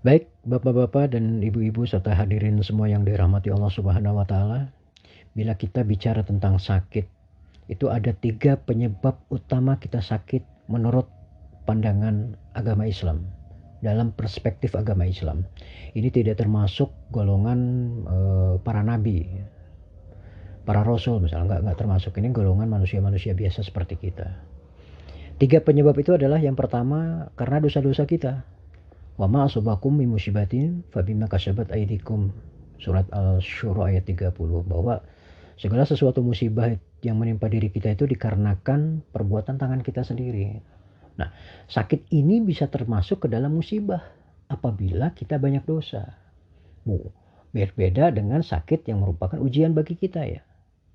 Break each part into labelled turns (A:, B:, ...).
A: Baik, Bapak-bapak dan Ibu-ibu serta hadirin semua yang dirahmati Allah Subhanahu wa taala, bila kita bicara tentang sakit, itu ada 3 penyebab utama kita sakit menurut pandangan agama Islam. Dalam perspektif agama Islam. Ini tidak termasuk golongan para nabi, para rasul misalnya, nggak termasuk. Ini golongan manusia-manusia biasa seperti kita. 3 penyebab itu adalah yang pertama karena dosa-dosa kita. Wa ma asabakum min musibatin fabima kasabat aydikum. Surat Al-Syura ayat 30, bahwa segala sesuatu musibah yang menimpa diri kita itu dikarenakan perbuatan tangan kita sendiri. Nah, sakit ini bisa termasuk ke dalam musibah apabila kita banyak dosa. Berbeda dengan sakit yang merupakan ujian bagi kita ya.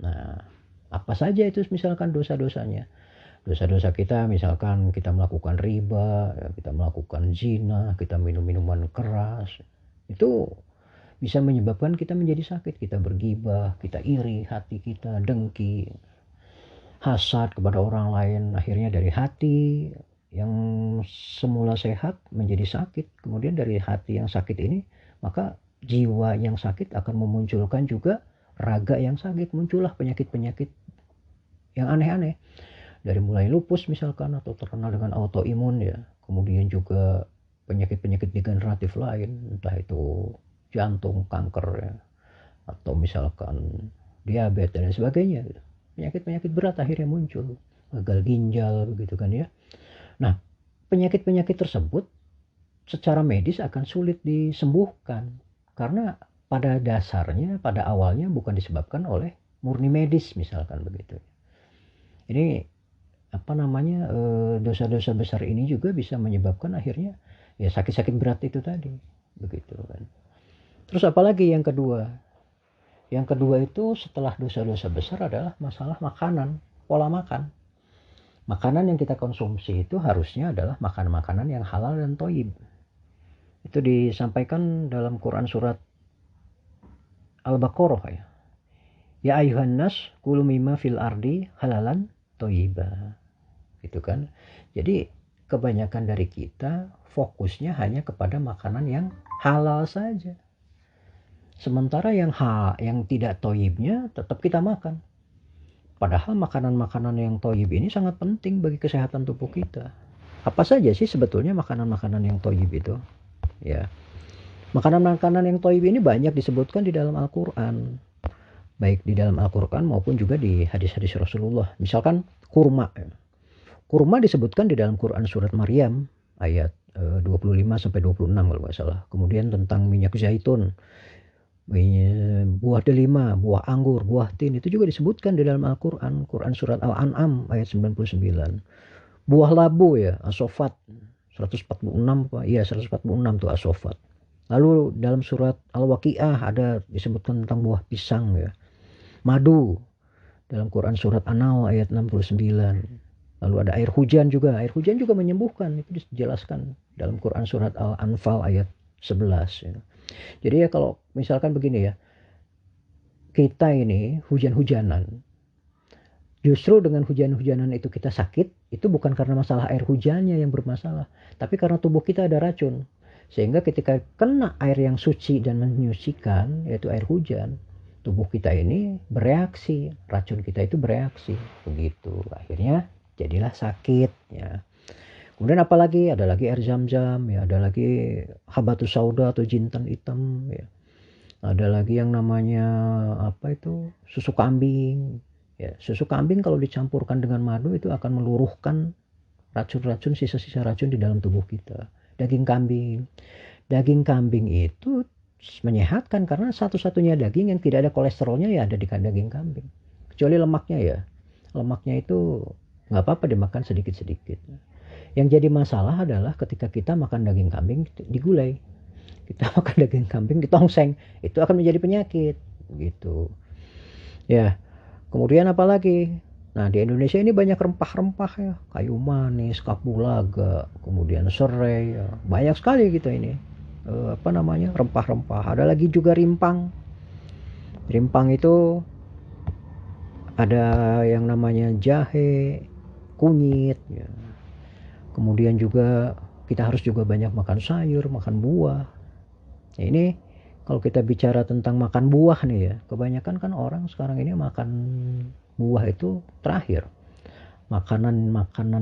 A: Nah, apa saja itu misalkan dosa-dosanya? Dosa-dosa kita misalkan kita melakukan riba, ya, kita melakukan zina, kita minum minuman keras, itu bisa menyebabkan kita menjadi sakit. Kita bergibah, kita iri, hati kita dengki, hasad kepada orang lain. Akhirnya dari hati yang semula sehat menjadi sakit. Kemudian dari hati yang sakit ini, maka jiwa yang sakit akan memunculkan juga raga yang sakit. Muncullah penyakit-penyakit yang aneh-aneh. Dari mulai lupus misalkan, atau terkenal dengan autoimun ya, kemudian juga penyakit-penyakit degeneratif lain, entah itu jantung, kanker ya, atau misalkan diabetes dan sebagainya. Penyakit-penyakit berat akhirnya muncul, gagal ginjal begitu kan ya. Nah, penyakit-penyakit tersebut secara medis akan sulit disembuhkan karena pada dasarnya, pada awalnya bukan disebabkan oleh murni medis misalkan begitu. Ini dosa-dosa besar ini juga bisa menyebabkan akhirnya ya sakit-sakit berat itu tadi begitu kan. Terus apalagi yang kedua? Yang kedua itu setelah dosa-dosa besar adalah masalah makanan, pola makan. Makanan yang kita konsumsi itu harusnya adalah makanan-makanan yang halal dan thayyib. Itu disampaikan dalam Quran surat Al-Baqarah ya. Ya ayuhan nas kulu mimma fil ardi halalan thayyiba. Gitu kan. Jadi kebanyakan dari kita fokusnya hanya kepada makanan yang halal saja. Sementara yang tidak thayyibnya tetap kita makan. Padahal makanan-makanan yang thayyib ini sangat penting bagi kesehatan tubuh kita. Apa saja sih sebetulnya makanan-makanan yang thayyib itu? Ya. Makanan-makanan yang thayyib ini banyak disebutkan di dalam Al-Qur'an. Baik di dalam Al-Qur'an maupun juga di hadis-hadis Rasulullah. Misalkan kurma. Kurma disebutkan di dalam Quran surat Maryam ayat 25 sampai 26 kalau nggak salah. Kemudian tentang minyak zaitun, buah delima, buah anggur, buah tin, itu juga disebutkan di dalam Al-Qur'an, Quran surat Al-An'am ayat 99. Buah labu ya, asofat 146, iya 146 tuh asofat. Lalu dalam surat Al-Waqiah ada disebutkan tentang buah pisang ya. Madu dalam Quran surat An-Nahl ayat 69. Lalu ada air hujan juga. Air hujan juga menyembuhkan. Itu dijelaskan dalam Quran surat Al-Anfal ayat 11. Ya. Jadi ya kalau misalkan begini ya. Kita ini hujan-hujanan. Justru dengan hujan-hujanan itu kita sakit. Itu bukan karena masalah air hujannya yang bermasalah. Tapi karena tubuh kita ada racun. Sehingga ketika kena air yang suci dan menyucikan, yaitu air hujan, tubuh kita ini bereaksi, racun kita itu bereaksi, begitu. Akhirnya jadilah sakit ya. Kemudian apalagi ada lagi air zam-zam ya, ada lagi habatus sauda atau jintan hitam ya. Ada lagi yang namanya susu kambing ya. Susu kambing kalau dicampurkan dengan madu itu akan meluruhkan racun-racun, sisa-sisa racun di dalam tubuh kita. Daging kambing itu menyehatkan karena satu-satunya daging yang tidak ada kolesterolnya ya ada di daging kambing. Kecuali lemaknya ya. Lemaknya itu nggak apa-apa dimakan sedikit-sedikit. Yang jadi masalah adalah ketika kita makan daging kambing digulai. Kita makan daging kambing ditongseng. Itu akan menjadi penyakit. Gitu. Ya. Kemudian apalagi? Nah di Indonesia ini banyak rempah-rempah ya. Kayu manis, kapulaga, kemudian serai. Ya. Banyak sekali kita ini. Rempah-rempah. Ada lagi juga rimpang. Rimpang itu ada yang namanya jahe, kunyit ya. Kemudian juga kita harus juga banyak makan sayur, makan buah. Nah, ini kalau kita bicara tentang makan buah nih ya, kebanyakan kan orang sekarang ini makan buah itu terakhir. Makanan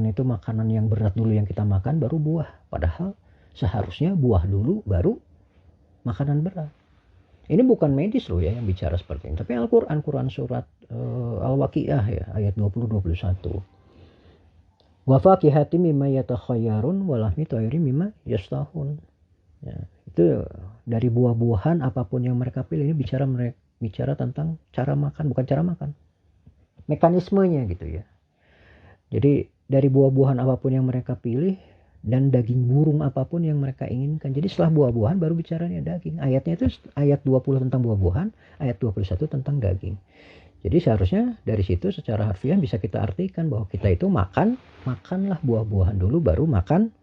A: itu makanan yang berat dulu yang kita makan, baru buah. Padahal seharusnya buah dulu, baru makanan berat. Ini bukan medis loh ya yang bicara seperti ini, tapi Al-Quran, Quran surat Al-Waqiah ya, ayat 20-21. Wa fakihati mimma yatakhayyarun wa lahmi tayri mimma yastahun. Ya, itu dari buah-buahan apapun yang mereka pilih. Ini bicara tentang cara makan, bukan cara makan, mekanismenya gitu ya. Jadi dari buah-buahan apapun yang mereka pilih, dan daging burung apapun yang mereka inginkan. Jadi setelah buah-buahan baru bicaranya daging. Ayatnya itu ayat 20 tentang buah-buahan, ayat 21 tentang daging. Jadi seharusnya dari situ secara harfiah bisa kita artikan bahwa kita itu makanlah buah-buahan dulu, baru makan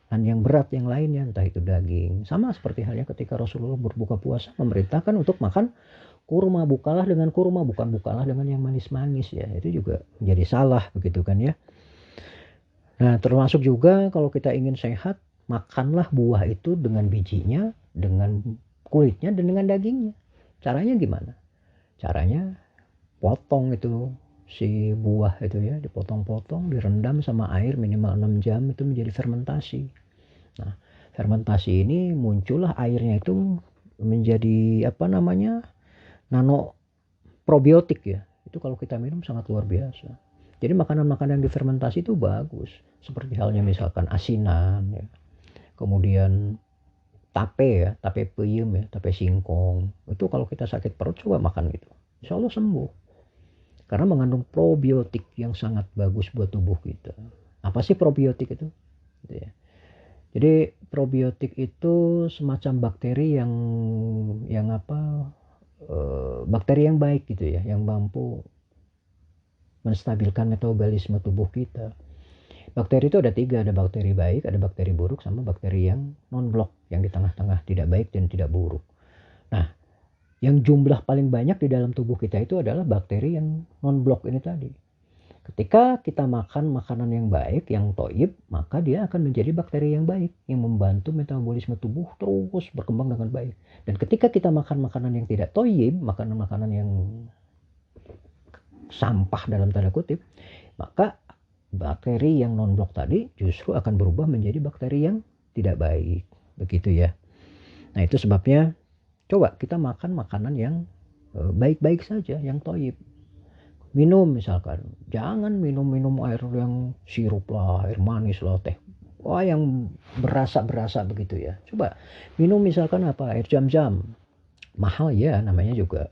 A: dan yang berat yang lainnya, entah itu daging. Sama seperti halnya ketika Rasulullah berbuka puasa memerintahkan untuk makan kurma, bukalah dengan kurma, bukan bukalah dengan yang manis-manis ya. Itu juga menjadi salah begitu kan ya. Nah, termasuk juga kalau kita ingin sehat, makanlah buah itu dengan bijinya, dengan kulitnya, dan dengan dagingnya. Caranya gimana? Caranya potong itu si buah itu ya, dipotong-potong, direndam sama air minimal 6 jam, itu menjadi fermentasi. Nah, fermentasi ini muncullah airnya itu menjadi nano probiotik ya. Itu kalau kita minum sangat luar biasa. Jadi makanan-makanan yang difermentasi itu bagus. Seperti halnya misalkan asinan ya. Kemudian tape ya, tape peyem ya, tape singkong. Itu kalau kita sakit perut coba makan gitu. Insya Allah sembuh. Karena mengandung probiotik yang sangat bagus buat tubuh kita. Apa sih probiotik itu? Gitu ya. Jadi probiotik itu semacam bakteri bakteri yang baik gitu ya, yang mampu menstabilkan metabolisme tubuh kita. Bakteri itu ada 3, ada bakteri baik, ada bakteri buruk, sama bakteri yang non-blok, yang di tengah-tengah, tidak baik dan tidak buruk. Nah, yang jumlah paling banyak di dalam tubuh kita itu adalah bakteri yang non-blok ini tadi. Ketika kita makan makanan yang baik, yang toib, maka dia akan menjadi bakteri yang baik, yang membantu metabolisme tubuh terus berkembang dengan baik. Dan ketika kita makan makanan yang tidak toib, makanan-makanan yang sampah dalam tanda kutip, maka bakteri yang non-blok tadi justru akan berubah menjadi bakteri yang tidak baik. Begitu ya. Nah, itu sebabnya coba kita makan makanan yang baik-baik saja, yang toib. Minum misalkan, jangan minum air yang sirup lah, air manis lah, teh. Wah, yang berasa begitu ya. Coba minum misalkan air jam-jam. Mahal ya namanya juga.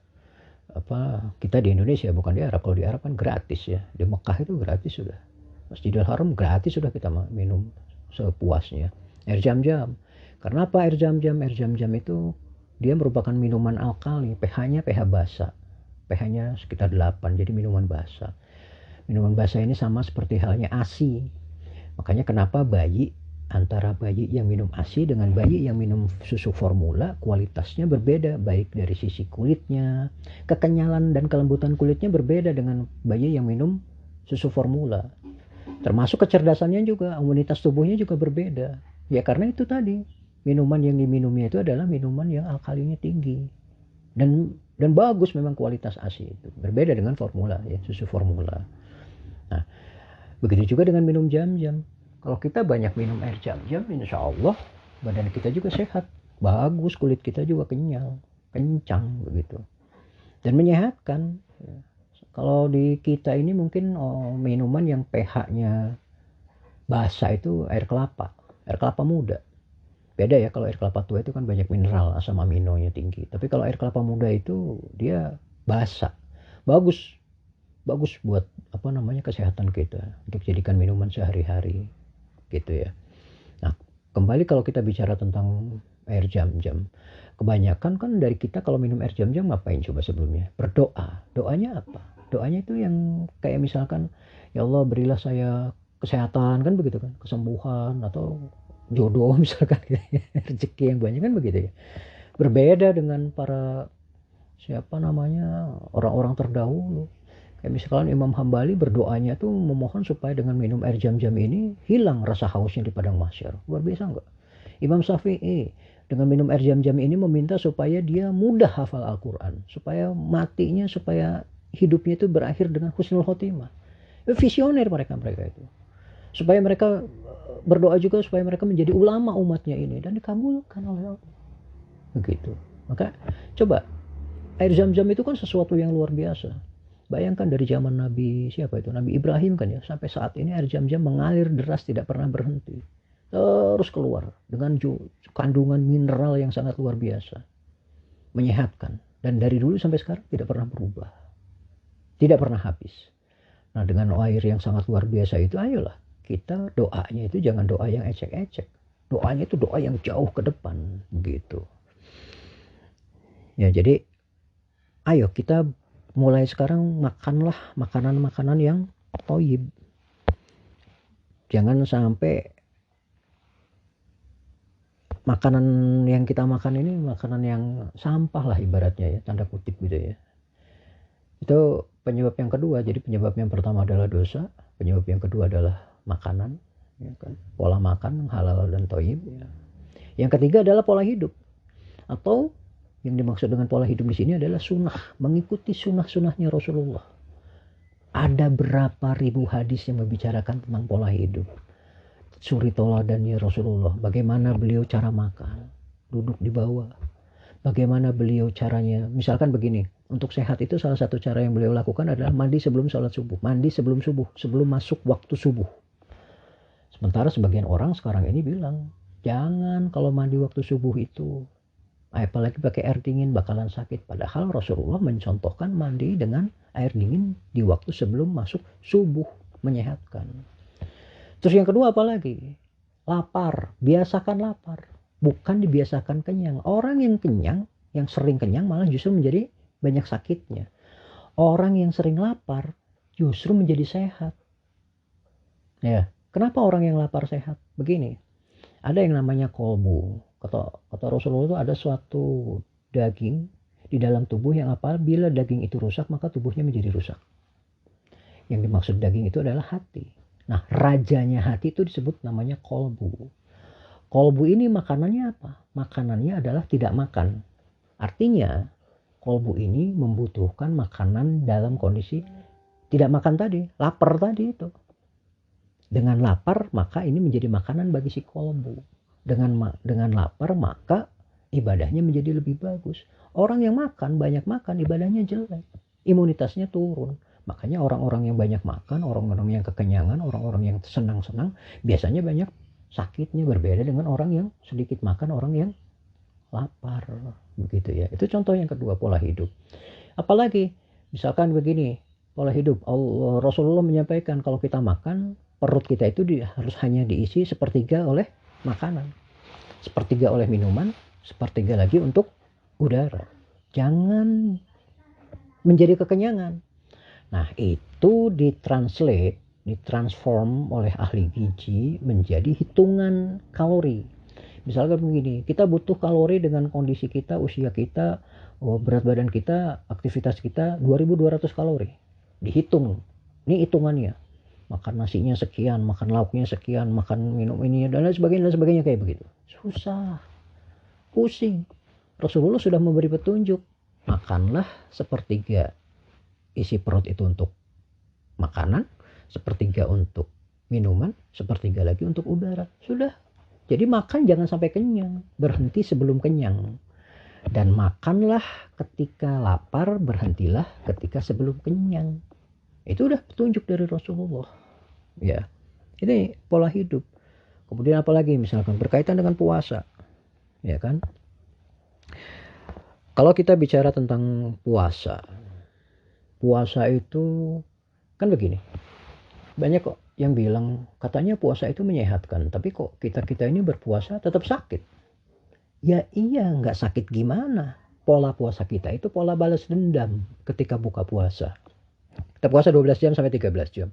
A: Kita di Indonesia, bukan di Arab. Kalau di Arab kan gratis ya. Di Mekah itu gratis sudah. Masjidil Haram gratis sudah kita minum sepuasnya. Air jam-jam. Karena apa air jam-jam? Air jam-jam itu dia merupakan minuman alkali. pH-nya pH basa. pH-nya sekitar 8. Jadi minuman basa. Minuman basa ini sama seperti halnya ASI. Makanya kenapa antara bayi yang minum ASI dengan bayi yang minum susu formula kualitasnya berbeda, baik dari sisi kulitnya, kekenyalan dan kelembutan kulitnya berbeda dengan bayi yang minum susu formula. Termasuk kecerdasannya juga, imunitas tubuhnya juga berbeda. Ya karena itu tadi, minuman yang diminumnya itu adalah minuman yang alkalinya tinggi. Dan bagus memang kualitas ASI itu. Berbeda dengan formula ya, susu formula. Nah, begitu juga dengan minum jam-jam. Kalau kita banyak minum air jam-jam, insya Allah badan kita juga sehat, bagus, kulit kita juga kencang begitu, dan menyehatkan. Kalau di kita ini mungkin minuman yang pH-nya basa itu air kelapa muda. Beda ya, kalau air kelapa tua itu kan banyak mineral, asam aminonya tinggi. Tapi kalau air kelapa muda itu dia basa, bagus buat kesehatan kita, untuk jadikan minuman sehari-hari. Gitu ya. Nah, kembali kalau kita bicara tentang air jam-jam, kebanyakan kan dari kita kalau minum air jam-jam ngapain coba sebelumnya? Berdoa. Doanya apa? Doanya itu yang kayak misalkan, ya Allah berilah saya kesehatan, kan begitu kan, kesembuhan atau jodoh misalkan, rezeki yang banyak kan begitu ya. Berbeda dengan para orang-orang terdahulu. Ya, misalkan Imam Hambali berdoanya tuh memohon supaya dengan minum air jam-jam ini hilang rasa hausnya di padang mahsyar. Luar biasa enggak? Imam Syafi'i dengan minum air jam-jam ini meminta supaya dia mudah hafal Al-Quran. Supaya matinya, supaya hidupnya itu berakhir dengan husnul khotimah. Visioner mereka itu. Supaya mereka berdoa juga supaya mereka menjadi ulama umatnya ini. Dan dikabulkan oleh Allah. Begitu. Maka coba, air zam-zam itu kan sesuatu yang luar biasa. Bayangkan dari zaman Nabi siapa itu? Nabi Ibrahim kan ya. Sampai saat ini air zam-zam mengalir deras tidak pernah berhenti. Terus keluar dengan kandungan mineral yang sangat luar biasa. Menyehatkan. Dan dari dulu sampai sekarang tidak pernah berubah. Tidak pernah habis. Nah, dengan air yang sangat luar biasa itu, ayolah kita doanya itu jangan doa yang ecek-ecek. Doanya itu doa yang jauh ke depan. Begitu. Ya, jadi ayo kita mulai sekarang makanlah makanan-makanan yang thayyib. Jangan sampai makanan yang kita makan ini makanan yang sampah lah ibaratnya ya, tanda kutip gitu ya. Itu penyebab yang kedua. Jadi penyebab yang pertama adalah dosa, penyebab yang kedua adalah makanan, ya kan? Pola makan halal dan thayyib. Ya. Yang ketiga adalah pola hidup. Atau yang dimaksud dengan pola hidup di sini adalah sunnah, mengikuti sunnah-sunnahnya Rasulullah. Ada berapa ribu hadis yang membicarakan tentang pola hidup. Suri toladannya Rasulullah, bagaimana beliau cara makan, duduk di bawah, bagaimana beliau caranya, misalkan begini, untuk sehat itu salah satu cara yang beliau lakukan adalah mandi sebelum sholat subuh, mandi sebelum subuh, sebelum masuk waktu subuh. Sementara sebagian orang sekarang ini bilang, jangan kalau mandi waktu subuh itu, apalagi pakai air dingin bakalan sakit. Padahal Rasulullah mencontohkan mandi dengan air dingin di waktu sebelum masuk subuh, menyehatkan. Terus yang kedua apalagi? Lapar, biasakan lapar. Bukan dibiasakan kenyang. Orang yang kenyang, yang sering kenyang malah justru menjadi banyak sakitnya. Orang yang sering lapar justru menjadi sehat. Ya, kenapa orang yang lapar sehat? Begini, ada yang namanya kolbu. Kata Rasulullah itu ada suatu daging di dalam tubuh yang apabila daging itu rusak maka tubuhnya menjadi rusak. Yang dimaksud daging itu adalah hati. Nah, rajanya hati itu disebut namanya kolbu. Kolbu ini makanannya apa? Makanannya adalah tidak makan. Artinya kolbu ini membutuhkan makanan dalam kondisi tidak makan tadi, lapar tadi itu. Dengan lapar maka ini menjadi makanan bagi si kolbu. Dengan lapar maka ibadahnya menjadi lebih bagus. Orang yang makan, banyak makan, ibadahnya jelek. Imunitasnya turun. Makanya orang-orang yang banyak makan, orang-orang yang kekenyangan, orang-orang yang senang-senang, biasanya banyak sakitnya, berbeda dengan orang yang sedikit makan, orang yang lapar. Begitu ya. Itu contoh yang kedua, pola hidup. Apalagi, misalkan begini, pola hidup. Rasulullah menyampaikan kalau kita makan, perut kita itu harus hanya diisi sepertiga oleh makanan, sepertiga oleh minuman, sepertiga lagi untuk udara. Jangan menjadi kekenyangan. Nah, itu ditransform oleh ahli gizi menjadi hitungan kalori. Misalkan begini, kita butuh kalori dengan kondisi kita, usia kita, berat badan kita, aktivitas kita 2200 kalori. Dihitung. Ini hitungannya. Makan nasinya sekian, makan lauknya sekian, makan minum ini dan lain sebagainya kayak begitu. Susah. Pusing. Rasulullah sudah memberi petunjuk. Makanlah sepertiga isi perut itu untuk makanan, sepertiga untuk minuman, sepertiga lagi untuk udara. Sudah. Jadi makan jangan sampai kenyang, berhenti sebelum kenyang. Dan makanlah ketika lapar, berhentilah ketika sebelum kenyang. Itu udah petunjuk dari Rasulullah. Ya, ini pola hidup. Kemudian apalagi misalkan berkaitan dengan puasa. Ya kan? Kalau kita bicara tentang puasa itu kan begini. Banyak kok yang bilang katanya puasa itu menyehatkan, tapi kok kita ini berpuasa tetap sakit. Ya iya, nggak sakit gimana? Pola puasa kita itu pola balas dendam ketika buka puasa. Kita puasa 12 jam sampai 13 jam.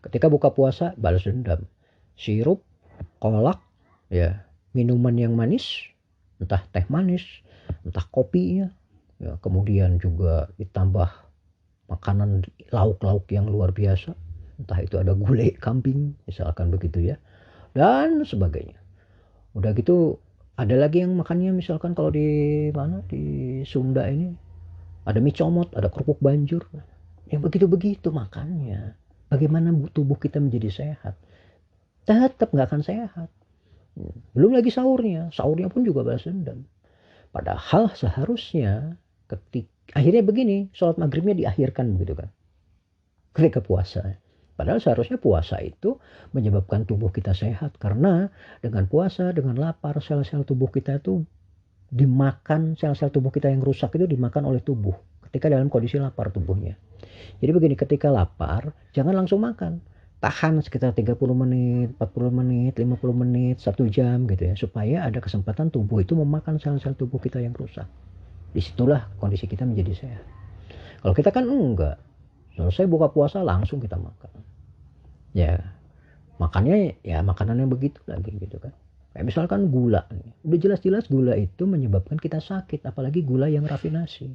A: Ketika buka puasa, balas dendam. Sirup, kolak, ya, minuman yang manis, entah teh manis, entah kopinya, ya, kemudian juga ditambah makanan lauk-lauk yang luar biasa, entah itu ada gulai kambing misalkan begitu ya, dan sebagainya. Udah gitu ada lagi yang makannya misalkan kalau di mana di Sunda ini ada mie comot, ada kerupuk banjur, yang begitu-begitu makannya. Bagaimana tubuh kita menjadi sehat? Tetap nggak akan sehat. Belum lagi sahurnya pun juga balas dendam. Padahal seharusnya akhirnya begini, sholat maghribnya diakhirkan begitu kan, ketika puasa. Padahal seharusnya puasa itu menyebabkan tubuh kita sehat, karena dengan puasa, dengan lapar, sel-sel tubuh kita itu dimakan, sel-sel tubuh kita yang rusak itu dimakan oleh tubuh ketika dalam kondisi lapar tubuhnya. Jadi begini, ketika lapar jangan langsung makan, tahan sekitar 30 menit, 40 menit, 50 menit, 1 jam gitu ya, supaya ada kesempatan tubuh itu memakan sel-sel tubuh kita yang rusak. Disitulah kondisi kita menjadi sehat. Kalau kita kan enggak, selesai buka puasa langsung kita makan, ya makannya ya makanannya begitu lagi gitu kan. Kayak misalkan gula, udah jelas-jelas gula itu menyebabkan kita sakit, apalagi gula yang rafinasi.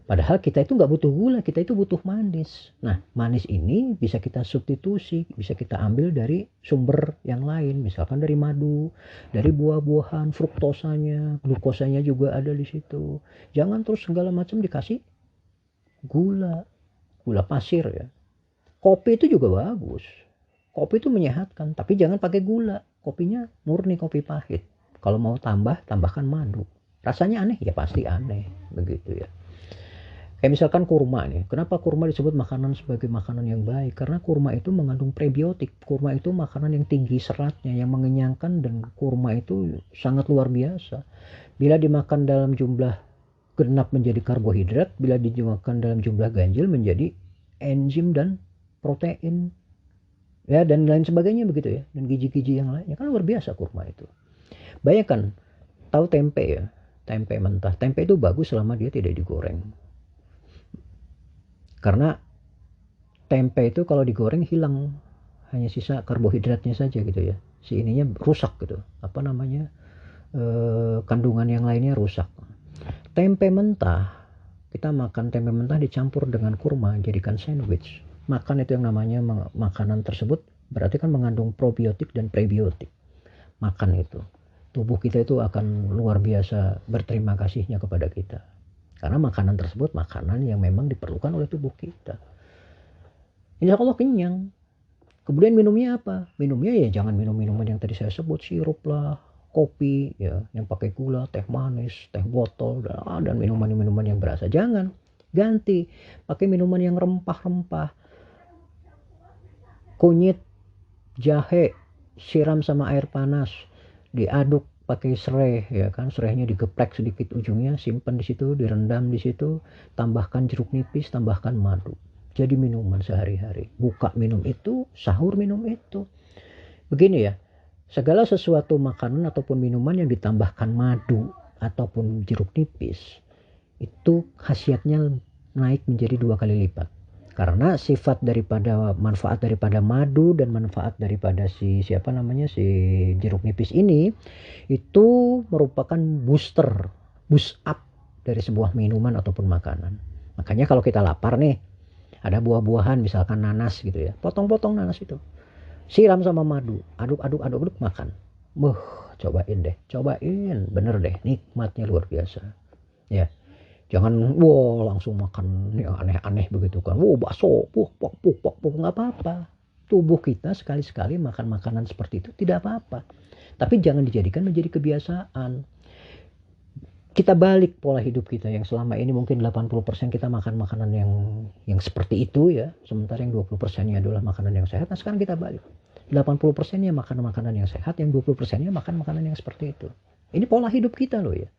A: Padahal kita itu nggak butuh gula, kita itu butuh manis. Nah, manis ini bisa kita substitusi, bisa kita ambil dari sumber yang lain, misalkan dari madu, dari buah-buahan, fruktosanya, glukosanya juga ada di situ. Jangan terus segala macam dikasih gula pasir ya. Kopi itu juga bagus. Kopi itu menyehatkan, tapi jangan pakai gula. Kopinya murni kopi pahit. Kalau mau tambahkan madu. Rasanya aneh ya, pasti aneh begitu ya. Kayak misalkan kurma nih. Kenapa kurma disebut makanan sebagai makanan yang baik? Karena kurma itu mengandung prebiotik. Kurma itu makanan yang tinggi seratnya, yang mengenyangkan, dan kurma itu sangat luar biasa. Bila dimakan dalam jumlah genap menjadi karbohidrat, bila dimakan dalam jumlah ganjil menjadi enzim dan protein. Ya, dan lain sebagainya begitu ya, dan gizi-gizi yang lainnya, kan luar biasa kurma itu. Bayangkan, tahu tempe ya, tempe mentah. Tempe itu bagus selama dia tidak digoreng, karena tempe itu kalau digoreng hilang, hanya sisa karbohidratnya saja gitu ya, si ininya rusak gitu, apa namanya, kandungan yang lainnya rusak. Tempe mentah, kita makan tempe mentah dicampur dengan kurma, jadikan sandwich, makan itu yang namanya makanan tersebut berarti kan mengandung probiotik dan prebiotik. Makan itu, tubuh kita itu akan luar biasa berterima kasihnya kepada kita, karena makanan tersebut makanan yang memang diperlukan oleh tubuh kita. Insya Allah kenyang. Kemudian minumnya apa? Minumnya ya jangan minum minuman yang tadi saya sebut, sirup lah, kopi ya yang pakai gula, teh manis, teh botol, dan minuman-minuman yang berasa. Jangan, ganti pakai minuman yang rempah-rempah, kunyit, jahe, siram sama air panas, diaduk pakai serai ya kan, serainya digeprek sedikit ujungnya, simpan di situ, direndam di situ, tambahkan jeruk nipis, tambahkan madu, jadi minuman sehari-hari. Buka minum itu, sahur minum itu. Begini ya, segala sesuatu makanan ataupun minuman yang ditambahkan madu ataupun jeruk nipis itu khasiatnya naik menjadi 2 kali lipat. Karena sifat daripada manfaat daripada madu dan manfaat daripada si jeruk nipis ini itu merupakan boost up dari sebuah minuman ataupun makanan. Makanya kalau kita lapar nih, ada buah-buahan misalkan nanas gitu ya, potong-potong nanas itu, siram sama madu, aduk makan. Cobain, bener deh, nikmatnya luar biasa ya. Jangan langsung makan yang aneh-aneh begitu kan, bakso puk nggak apa-apa. Tubuh kita sekali-sekali makan makanan seperti itu tidak apa-apa, tapi jangan dijadikan menjadi kebiasaan. Kita balik pola hidup kita yang selama ini mungkin 80% kita makan makanan yang seperti itu ya, sementara yang 20%-nya adalah makanan yang sehat. Nah sekarang kita balik, 80%-nya makan makanan yang sehat, yang 20%-nya makan makanan yang seperti itu. Ini pola hidup kita loh ya.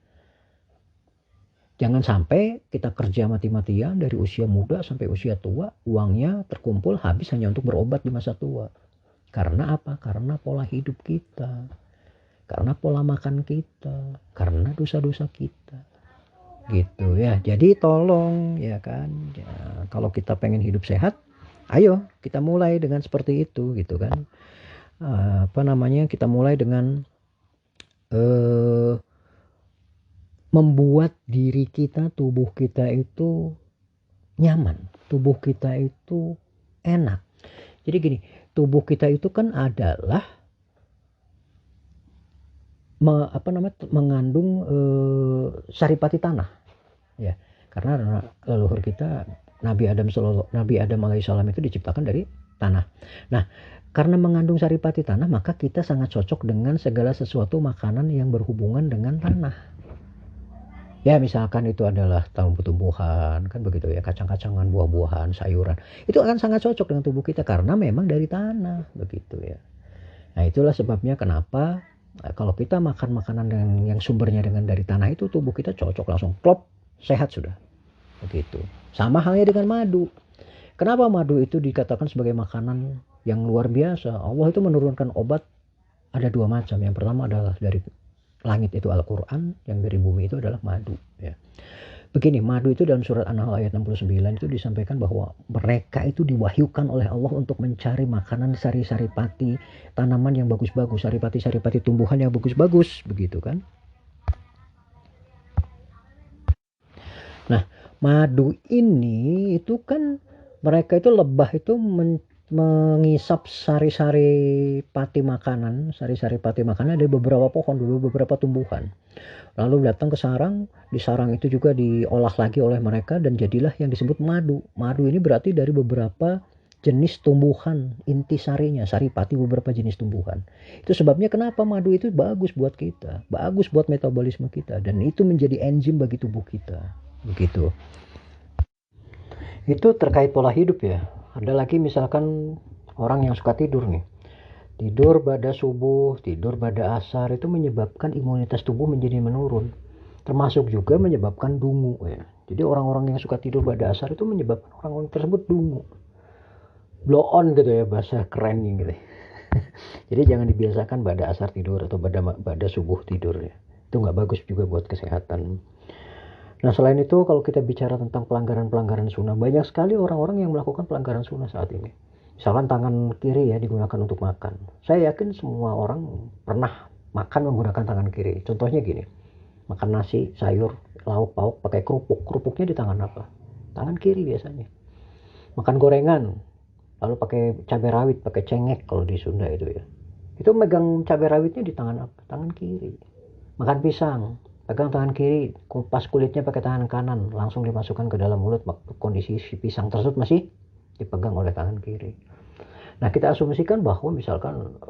A: Jangan sampai kita kerja mati-matian dari usia muda sampai usia tua, uangnya terkumpul habis hanya untuk berobat di masa tua. Karena apa? Karena pola hidup kita, karena pola makan kita, karena dosa-dosa kita. Gitu ya. Jadi tolong ya kan, ya, kalau kita pengen hidup sehat, ayo kita mulai dengan seperti itu gitu kan. Kita mulai dengan membuat diri kita, tubuh kita itu nyaman, tubuh kita itu enak. Jadi gini, tubuh kita itu kan adalah mengandung saripati tanah, ya. Karena leluhur kita Nabi Adam alaihissalam itu diciptakan dari tanah. Nah, karena mengandung saripati tanah, maka kita sangat cocok dengan segala sesuatu makanan yang berhubungan dengan tanah. Ya, misalkan itu adalah tumbuh-tumbuhan, kan begitu ya, kacang-kacangan, buah-buahan, sayuran. Itu akan sangat cocok dengan tubuh kita karena memang dari tanah, begitu ya. Nah, itulah sebabnya kenapa kalau kita makan makanan yang sumbernya dari tanah itu, tubuh kita cocok, langsung klop, sehat sudah. Begitu. Sama halnya dengan madu. Kenapa madu itu dikatakan sebagai makanan yang luar biasa? Allah itu menurunkan obat ada dua macam. Yang pertama adalah dari langit itu Al-Quran, yang dari bumi itu adalah madu. Ya. Begini, madu itu dalam surat An-Nahl ayat 69 itu disampaikan bahwa mereka itu diwahyukan oleh Allah untuk mencari makanan sari-sari pati, tanaman yang bagus-bagus, sari-pati tumbuhan yang bagus-bagus, begitu kan. Nah, madu ini itu kan mereka itu lebah itu mengisap sari-sari pati makanan dari beberapa pohon, beberapa tumbuhan. Lalu datang ke sarang, di sarang itu juga diolah lagi oleh mereka dan jadilah yang disebut madu. Madu ini berarti dari beberapa jenis tumbuhan, inti sarinya, saripati beberapa jenis tumbuhan. Itu sebabnya kenapa madu itu bagus buat kita, bagus buat metabolisme kita, dan itu menjadi enzim bagi tubuh kita. Begitu. Itu terkait pola hidup ya. Ada lagi misalkan orang yang suka tidur nih. Tidur pada subuh, tidur pada asar itu menyebabkan imunitas tubuh menjadi menurun. Termasuk juga menyebabkan dungu ya. Jadi orang-orang yang suka tidur pada asar itu menyebabkan orang-orang tersebut dungu. Blow on gitu ya, bahasa keren gitu. Jadi jangan dibiasakan pada asar tidur atau pada subuh tidur ya. Itu nggak bagus juga buat kesehatan. Nah, selain itu kalau kita bicara tentang pelanggaran-pelanggaran sunnah, banyak sekali orang-orang yang melakukan pelanggaran sunnah saat ini. Misalkan tangan kiri ya digunakan untuk makan. Saya yakin semua orang pernah makan menggunakan tangan kiri. Contohnya gini, makan nasi, sayur, lauk pauk pakai kerupuk. Kerupuknya di tangan apa? Tangan kiri biasanya. Makan gorengan, lalu pakai cabai rawit, pakai cengek kalau di Sunda itu ya. Itu megang cabai rawitnya di tangan apa? Tangan kiri. Makan pisang, pegang tangan kiri, kupas kulitnya pakai tangan kanan, langsung dimasukkan ke dalam mulut. Kondisi si pisang tersebut masih dipegang oleh tangan kiri. Nah, kita asumsikan bahwa misalkan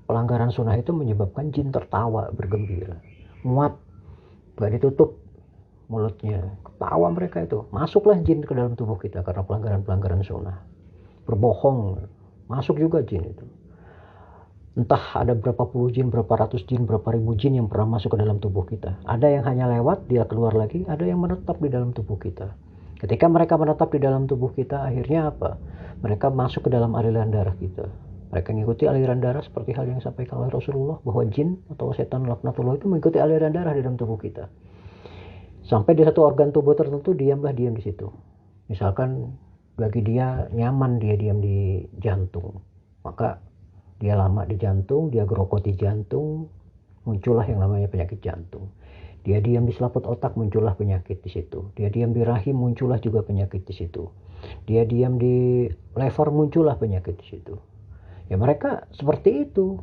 A: pelanggaran sunnah itu menyebabkan jin tertawa bergembira, muat, gak ditutup mulutnya, ketawa mereka itu, masuklah jin ke dalam tubuh kita karena pelanggaran sunnah. Berbohong, masuk juga jin itu. Entah ada berapa puluh jin, berapa ratus jin, berapa ribu jin yang pernah masuk ke dalam tubuh kita. Ada yang hanya lewat, dia keluar lagi. Ada yang menetap di dalam tubuh kita. Ketika mereka menetap di dalam tubuh kita, akhirnya apa? Mereka masuk ke dalam aliran darah kita. Mereka mengikuti aliran darah seperti hal yang disampaikan oleh Rasulullah, bahwa jin atau setan laknatullah itu mengikuti aliran darah di dalam tubuh kita. Sampai di satu organ tubuh tertentu, diam di situ. Misalkan bagi dia nyaman dia diam di jantung, maka dia lama di jantung, dia gerokoti jantung, muncullah yang namanya penyakit jantung. Dia diam di selaput otak, muncullah penyakit di situ. Dia diam di rahim, muncullah juga penyakit di situ. Dia diam di lever, muncullah penyakit di situ. Ya, mereka seperti itu.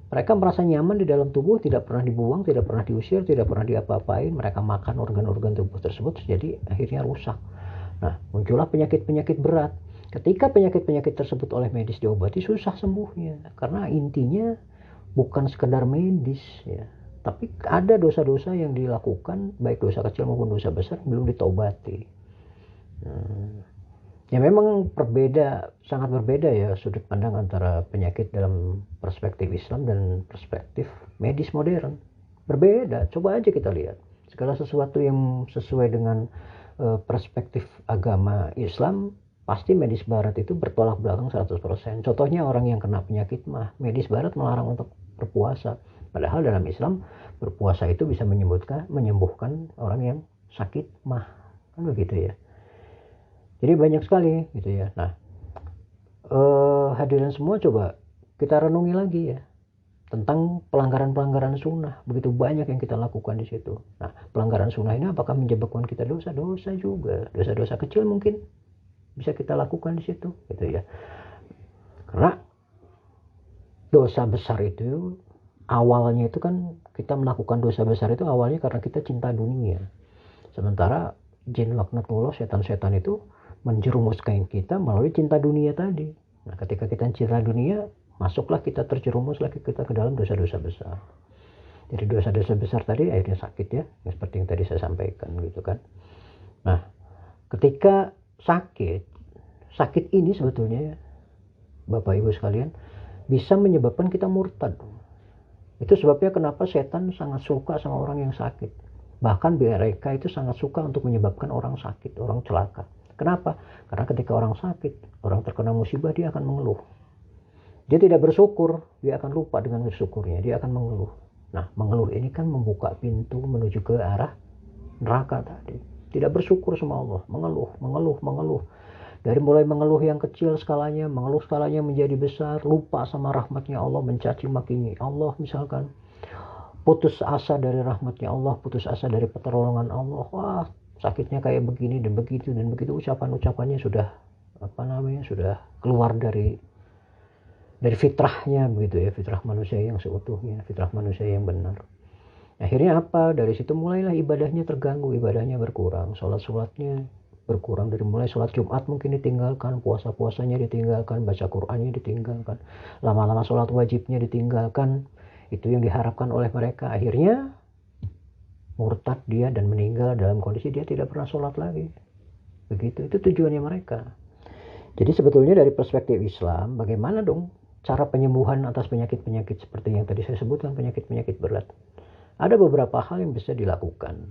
A: Mereka merasa nyaman di dalam tubuh, tidak pernah dibuang, tidak pernah diusir, tidak pernah diapa-apain. Mereka makan organ-organ tubuh tersebut, jadi akhirnya rusak. Nah, muncullah penyakit-penyakit berat. Ketika penyakit-penyakit tersebut oleh medis diobati, susah sembuhnya. Karena intinya bukan sekedar medis ya, tapi ada dosa-dosa yang dilakukan, baik dosa kecil maupun dosa besar, belum ditobati. Ya memang sangat berbeda ya sudut pandang antara penyakit dalam perspektif Islam dan perspektif medis modern. Berbeda, coba aja kita lihat. Segala sesuatu yang sesuai dengan perspektif agama Islam, pasti medis barat itu bertolak belakang 100%. Contohnya orang yang kena penyakit mah, medis barat melarang untuk berpuasa. Padahal dalam Islam berpuasa itu bisa menyembuhkan orang yang sakit mah. Kan begitu ya. Jadi banyak sekali gitu ya. Nah, hadirin semua coba kita renungi lagi ya tentang pelanggaran-pelanggaran sunnah. Begitu banyak yang kita lakukan di situ. Nah, pelanggaran sunnah ini apakah menyebabkan kita dosa? Dosa juga. Dosa-dosa kecil mungkin bisa kita lakukan di situ, gitu ya. Karena dosa besar itu awalnya itu kan, kita melakukan dosa besar itu awalnya karena kita cinta dunia. Sementara jin laknatullah, setan-setan itu menjerumuskan kita melalui cinta dunia tadi. Nah, ketika kita cinta dunia, masuklah kita, terjerumus lagi kita ke dalam dosa-dosa besar. Jadi dosa-dosa besar tadi akhirnya sakit ya, seperti yang tadi saya sampaikan gitu kan. Nah, ketika sakit ini sebetulnya Bapak Ibu sekalian bisa menyebabkan kita murtad. Itu sebabnya kenapa setan sangat suka sama orang yang sakit. Bahkan mereka itu sangat suka untuk menyebabkan orang sakit, orang celaka. Kenapa? Karena ketika orang sakit, orang terkena musibah, dia akan mengeluh. Dia tidak bersyukur, dia akan lupa dengan bersyukurnya, dia akan mengeluh. Nah, mengeluh ini kan membuka pintu menuju ke arah neraka tadi. Tidak bersyukur sama Allah, mengeluh. Dari mulai mengeluh yang kecil skalanya, mengeluh skalanya menjadi besar, lupa sama rahmatnya Allah, mencaci makinya Allah misalkan. Putus asa dari rahmatnya Allah, putus asa dari pertolongan Allah. Wah, sakitnya kayak begini dan begitu, ucapan-ucapannya sudah sudah keluar dari fitrahnya begitu ya, fitrah manusia yang seutuhnya, fitrah manusia yang benar. Akhirnya apa? Dari situ mulailah ibadahnya terganggu, ibadahnya berkurang, sholat-sholatnya berkurang. Dari mulai sholat Jumat mungkin ditinggalkan, puasa-puasanya ditinggalkan, baca Qur'annya ditinggalkan, lama-lama sholat wajibnya ditinggalkan. Itu yang diharapkan oleh mereka. Akhirnya murtad dia dan meninggal dalam kondisi dia tidak pernah sholat lagi. Begitu, itu tujuannya mereka. Jadi sebetulnya dari perspektif Islam, bagaimana dong cara penyembuhan atas penyakit-penyakit seperti yang tadi saya sebutkan, penyakit-penyakit berat? Ada beberapa hal yang bisa dilakukan.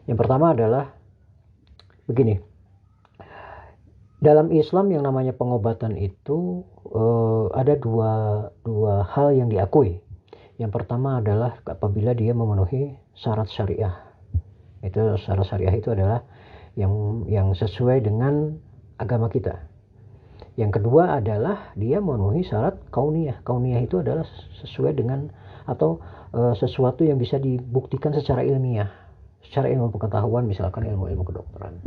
A: Yang pertama adalah begini. Dalam Islam yang namanya pengobatan itu ada dua hal yang diakui. Yang pertama adalah apabila dia memenuhi syarat syariah. Itu syarat syariah itu adalah yang sesuai dengan agama kita. Yang kedua adalah dia memenuhi syarat kauniyah. Kauniyah itu adalah sesuai dengan atau sesuatu yang bisa dibuktikan secara ilmiah, secara ilmu pengetahuan, misalkan ilmu-ilmu kedokteran.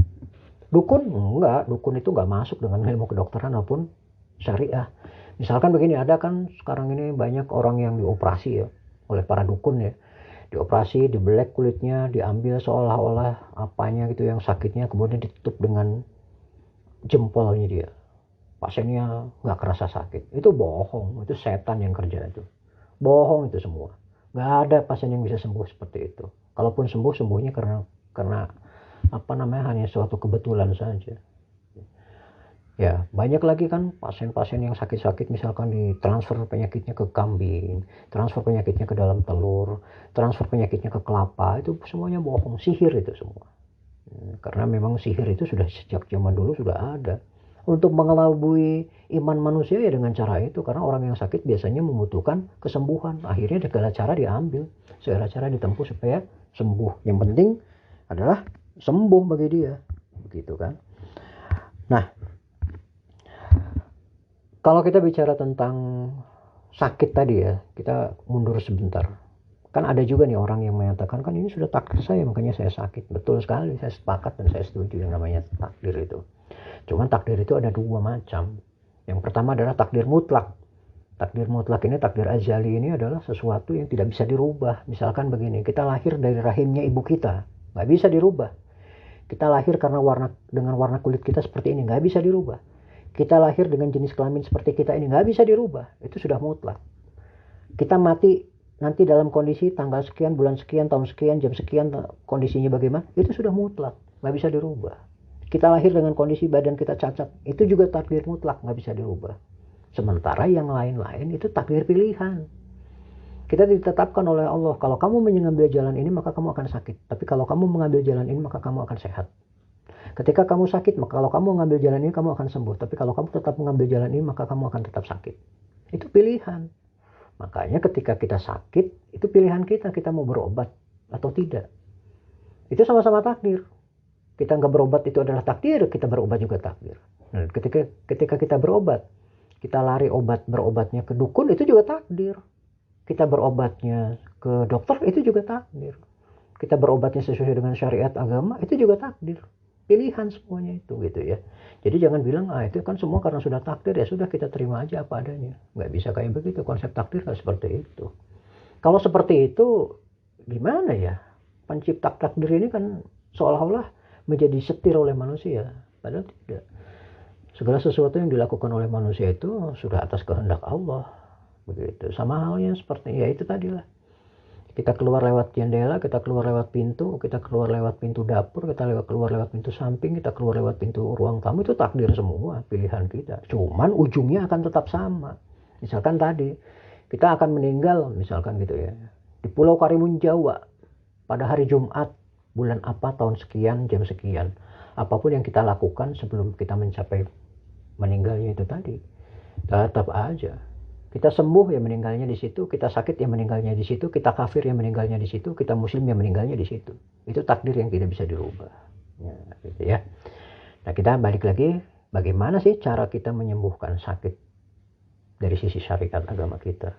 A: Dukun enggak, dukun itu enggak masuk dengan ilmu kedokteran maupun syariah. Misalkan begini, ada kan sekarang ini banyak orang yang dioperasi ya oleh para dukun ya. Dioperasi, dibelek kulitnya, diambil seolah-olah apanya gitu yang sakitnya, kemudian ditutup dengan jempolnya dia. Pasiennya nggak kerasa sakit. Itu bohong, itu setan yang kerja itu. Bohong itu semua. Nggak ada pasien yang bisa sembuh seperti itu. Kalaupun sembuhnya karena hanya suatu kebetulan saja. Ya, banyak lagi kan pasien-pasien yang sakit-sakit misalkan ditransfer penyakitnya ke kambing, transfer penyakitnya ke dalam telur, transfer penyakitnya ke kelapa, itu semuanya bohong, sihir itu semua. Karena memang sihir itu sudah sejak zaman dulu sudah ada. Untuk mengelabui iman manusia ya dengan cara itu, karena orang yang sakit biasanya membutuhkan kesembuhan. Akhirnya segala cara diambil, segala cara ditempuh supaya sembuh. Yang penting adalah sembuh bagi dia, begitu kan. Nah, kalau kita bicara tentang sakit tadi ya, kita mundur sebentar. Kan ada juga nih orang yang menyatakan, kan ini sudah takdir saya makanya saya sakit. Betul sekali, saya sepakat dan saya setuju yang namanya takdir itu. Cuman takdir itu ada dua macam. Yang pertama adalah takdir mutlak. Takdir mutlak ini, takdir azali ini adalah sesuatu yang tidak bisa dirubah. Misalkan begini, kita lahir dari rahimnya ibu kita, nggak bisa dirubah. Kita lahir karena dengan warna kulit kita seperti ini, nggak bisa dirubah. Kita lahir dengan jenis kelamin seperti kita ini, nggak bisa dirubah. Itu sudah mutlak. Kita mati nanti dalam kondisi tanggal sekian, bulan sekian, tahun sekian, jam sekian, kondisinya bagaimana, itu sudah mutlak, nggak bisa dirubah. Kita lahir dengan kondisi badan kita cacat, itu juga takdir mutlak, nggak bisa dirubah. Sementara yang lain-lain itu takdir pilihan. Kita ditetapkan oleh Allah, kalau kamu mengambil jalan ini maka kamu akan sakit. Tapi kalau kamu mengambil jalan ini maka kamu akan sehat. Ketika kamu sakit, maka kalau kamu mengambil jalan ini kamu akan sembuh. Tapi kalau kamu tetap mengambil jalan ini maka kamu akan tetap sakit. Itu pilihan. Makanya ketika kita sakit, itu pilihan kita mau berobat atau tidak. Itu sama-sama takdir. Kita nggak berobat itu adalah takdir, kita berobat juga takdir. Nah, ketika kita berobat, kita lari berobatnya ke dukun, itu juga takdir. Kita berobatnya ke dokter, itu juga takdir. Kita berobatnya sesuai dengan syariat agama, itu juga takdir. Pilihan semuanya itu gitu ya. Jadi jangan bilang itu kan semua karena sudah takdir, ya sudah kita terima aja apa adanya. Nggak bisa kayak begitu, konsep takdir nggak seperti itu. Kalau seperti itu gimana ya? Pencipta takdir ini kan seolah-olah menjadi setir oleh manusia, padahal tidak. Segala sesuatu yang dilakukan oleh manusia itu sudah atas kehendak Allah. Begitu. Sama halnya seperti ya itu tadi lah. Kita keluar lewat jendela, kita keluar lewat pintu, kita keluar lewat pintu dapur, kita keluar lewat pintu samping, kita keluar lewat pintu ruang tamu, itu takdir semua, pilihan kita. Cuman ujungnya akan tetap sama. Misalkan tadi, kita akan meninggal, misalkan gitu ya, di Pulau Karimun Jawa, pada hari Jumat, bulan apa, tahun sekian, jam sekian. Apapun yang kita lakukan sebelum kita mencapai meninggalnya itu tadi, tetap aja. Kita sembuh ya meninggalnya di situ, kita sakit ya meninggalnya di situ, kita kafir ya meninggalnya di situ, kita muslim ya meninggalnya di situ. Itu takdir yang tidak bisa dirubah. Ya, gitu ya. Nah, kita balik lagi, bagaimana sih cara kita menyembuhkan sakit dari sisi syariat agama kita?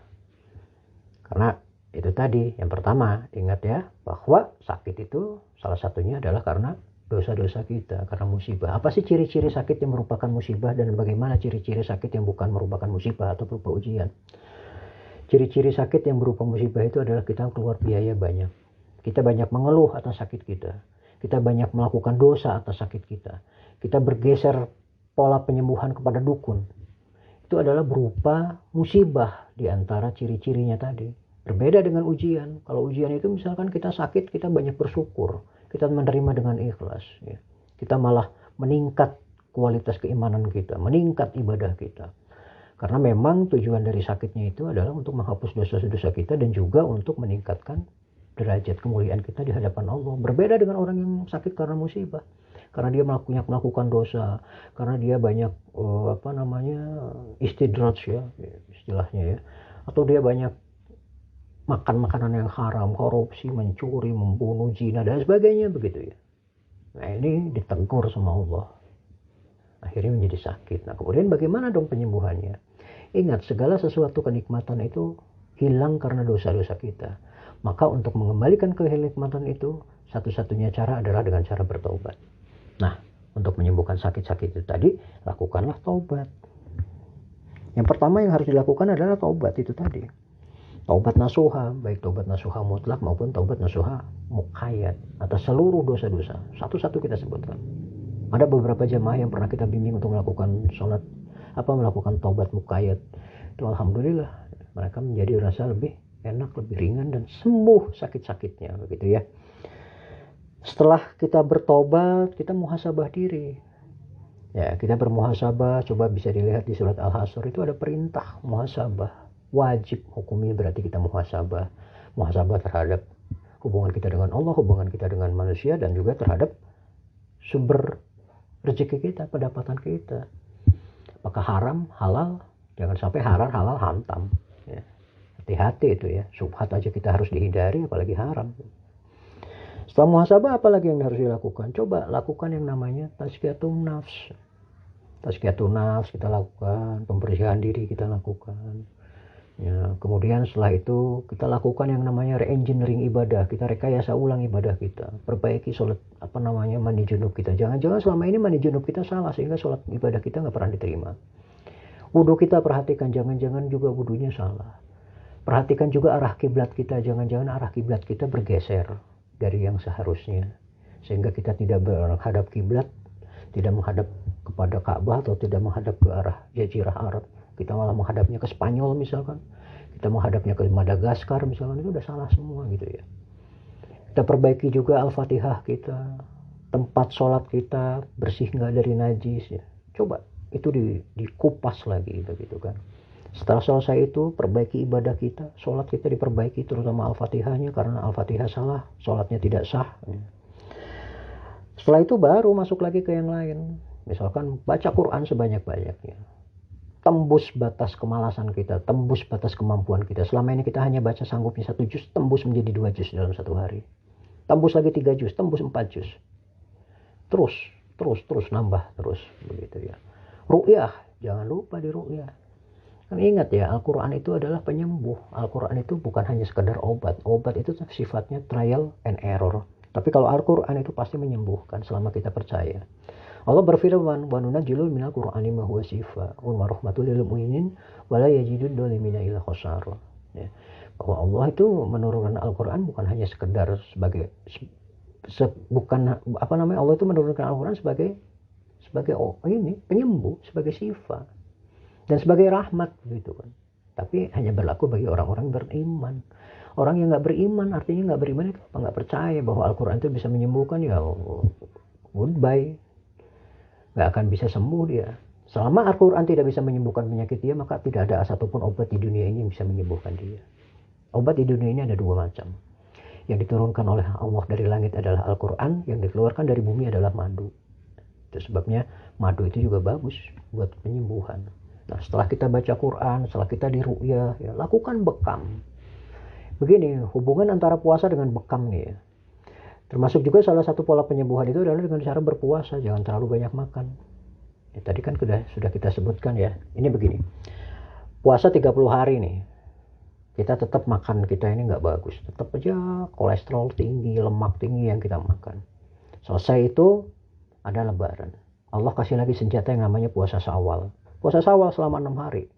A: Karena itu tadi, yang pertama, ingat ya, bahwa sakit itu salah satunya adalah karena dosa-dosa kita, karena musibah. Apa sih ciri-ciri sakit yang merupakan musibah dan bagaimana ciri-ciri sakit yang bukan merupakan musibah atau berupa ujian? Ciri-ciri sakit yang berupa musibah itu adalah kita keluar biaya banyak. Kita banyak mengeluh atas sakit kita. Kita banyak melakukan dosa atas sakit kita. Kita bergeser pola penyembuhan kepada dukun. Itu adalah berupa musibah di antara ciri-cirinya tadi. Berbeda dengan ujian. Kalau ujian itu misalkan kita sakit, kita banyak bersyukur. Kita menerima dengan ikhlas. Ya. Kita malah meningkat kualitas keimanan kita, meningkat ibadah kita. Karena memang tujuan dari sakitnya itu adalah untuk menghapus dosa-dosa kita dan juga untuk meningkatkan derajat kemuliaan kita di hadapan Allah. Berbeda dengan orang yang sakit karena musibah. Karena dia melakukan dosa, karena dia banyak istidraj ya, istilahnya ya. Atau dia banyak makan makanan yang haram, korupsi, mencuri, membunuh, zina, dan sebagainya begitu ya. Nah ini ditegur sama Allah. Akhirnya menjadi sakit. Nah kemudian bagaimana dong penyembuhannya? Ingat, segala sesuatu kenikmatan itu hilang karena dosa-dosa kita. Maka untuk mengembalikan kenikmatan itu, satu-satunya cara adalah dengan cara bertobat. Nah, untuk menyembuhkan sakit-sakit itu tadi, lakukanlah taubat. Yang pertama yang harus dilakukan adalah taubat itu tadi. Taubat nasuha, baik taubat nasuha mutlak maupun taubat nasuha muqayyad atas seluruh dosa-dosa. Satu-satu kita sebutkan. Ada beberapa jamaah yang pernah kita bimbing untuk melakukan melakukan taubat muqayyad. Itu alhamdulillah mereka menjadi rasa lebih enak, lebih ringan dan sembuh sakit-sakitnya begitu ya. Setelah kita bertobat, kita muhasabah diri. Ya, kita bermuhasabah, coba bisa dilihat di surat Al-Hasyr itu ada perintah muhasabah. Wajib hukumnya berarti kita muhasabah. Muhasabah terhadap hubungan kita dengan Allah, hubungan kita dengan manusia, dan juga terhadap sumber rezeki kita, pendapatan kita. Apakah haram, halal? Jangan sampai haram, halal, hantam. Ya. Hati-hati itu ya. Subhat aja kita harus dihindari, apalagi haram. Setelah muhasabah, apa lagi yang harus dilakukan? Coba lakukan yang namanya tazkiyatun nafs. Tazkiyatun nafs kita lakukan, pembersihan diri kita lakukan. Ya, kemudian setelah itu kita lakukan yang namanya re-engineering ibadah, kita rekayasa ulang ibadah kita, perbaiki sholat mandi junub kita. Jangan-jangan selama ini mandi junub kita salah sehingga sholat ibadah kita nggak pernah diterima. Wudhu kita perhatikan, jangan-jangan juga wudhunya salah. Perhatikan juga arah kiblat kita, jangan-jangan arah kiblat kita bergeser dari yang seharusnya, sehingga kita tidak menghadap kiblat, tidak menghadap kepada Ka'bah atau tidak menghadap ke arah Jazirah Arab. Kita malah menghadapnya ke Spanyol misalkan, kita menghadapnya ke Madagaskar misalkan, itu udah salah semua gitu ya. Kita perbaiki juga Al-Fatihah kita, tempat sholat kita bersih nggak dari najis ya. Coba itu dikupas lagi begitu kan. Setelah selesai itu perbaiki ibadah kita, sholat kita diperbaiki terutama Al-Fatihahnya, karena Al-Fatihah salah, sholatnya tidak sah ya. Setelah itu baru masuk lagi ke yang lain, misalkan baca Quran sebanyak-banyaknya. Tembus batas kemalasan kita, tembus batas kemampuan kita. Selama ini kita hanya baca sanggupnya 1 juz, tembus menjadi 2 juz dalam satu hari. Tembus lagi 3 juz, tembus 4 juz. Terus nambah terus begitu ya. Ru'yah, jangan lupa di ru'yah. Kan ingat ya, Al-Quran itu adalah penyembuh. Al-Quran itu bukan hanya sekedar obat. Obat itu sifatnya trial and error. Tapi kalau Al-Quran itu pasti menyembuhkan selama kita percaya. Allah berfirman, "Wa nunajjilu minal Qur'ani ma huwa shifaa'un wa rahmatul lil mu'minin wa la yajidud dhalimina illa khasara." Ya. Bahwa Allah itu menurunkan Al-Quran bukan hanya sekedar sebagai bukan apa namanya, Allah itu menurunkan Al-Quran sebagai ini penyembuh, sebagai syifa dan sebagai rahmat gitu kan. Tapi hanya berlaku bagi orang-orang beriman. Orang yang nggak beriman, artinya nggak beriman itu apa, nggak percaya bahwa Al-Quran itu bisa menyembuhkan, ya goodbye, nggak akan bisa sembuh dia. Selama Al-Quran tidak bisa menyembuhkan penyakit dia, maka tidak ada satupun obat di dunia ini yang bisa menyembuhkan dia. Obat di dunia ini ada dua macam. Yang diturunkan oleh Allah dari langit adalah Al-Quran, yang dikeluarkan dari bumi adalah madu. Itu sebabnya madu itu juga bagus buat penyembuhan. Nah, setelah kita baca Quran, setelah kita diru'yah, ya, lakukan bekam. Begini, hubungan antara puasa dengan bekam nih ya. Termasuk juga salah satu pola penyembuhan itu adalah dengan cara berpuasa, jangan terlalu banyak makan. Ya, tadi kan sudah kita sebutkan ya. Ini begini, puasa 30 hari nih, kita tetap makan kita ini nggak bagus. Tetap aja kolesterol tinggi, lemak tinggi yang kita makan. Selesai itu ada lebaran. Allah kasih lagi senjata yang namanya puasa Syawal. Puasa Syawal selama 6 hari.